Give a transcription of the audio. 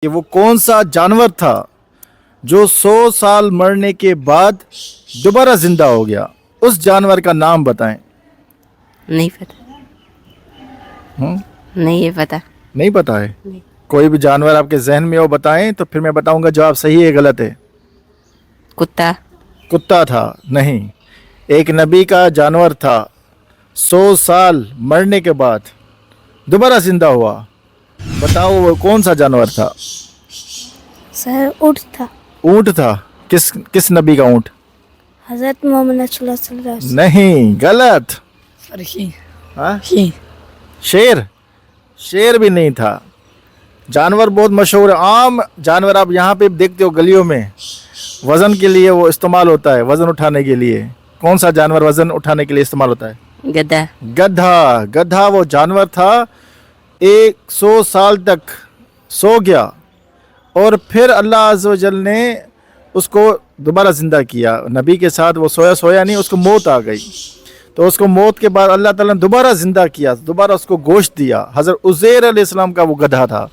کہ وہ کون سا جانور تھا جو 100 سال مرنے کے بعد دوبارہ زندہ ہو گیا؟ اس جانور کا نام بتائیں۔ نہیں پتا، ہم؟ نہیں ہے پتا۔ نہیں پتا ہے؟ نہیں۔ کوئی بھی جانور آپ کے ذہن میں ہو بتائیں تو پھر میں بتاؤں گا جواب صحیح ہے غلط ہے۔ کتا۔ کتا تھا؟ نہیں، ایک نبی کا جانور تھا، 100 سال مرنے کے بعد دوبارہ زندہ ہوا۔ بتاؤ وہ کون سا جانور تھا؟ سر اونٹ تھا، اونٹ تھا؟ کس نبی کا اونٹ؟ حضرت محمد صلی اللہ علیہ وسلم۔ نہیں، غلط۔ فرشی۔ ہاں؟ شیر بھی نہیں تھا۔ جانور بہت مشہور ہے، عام جانور آپ یہاں پہ دیکھتے ہو گلیوں میں، وزن کے لیے وہ استعمال ہوتا ہے، وزن اٹھانے کے لیے۔ کون سا جانور وزن اٹھانے کے لیے استعمال ہوتا ہے؟ گدھا۔ گدھا۔ گدھا وہ جانور تھا 100 سال تک سو گیا اور پھر اللہ عز و جل نے اس کو دوبارہ زندہ کیا۔ نبی کے ساتھ وہ سویا نہیں، اس کو موت آ گئی، تو اس کو موت کے بعد اللہ تعالیٰ نے دوبارہ زندہ کیا، دوبارہ اس کو گوشت دیا۔ حضرت عزیر علیہ السلام کا وہ گدھا تھا۔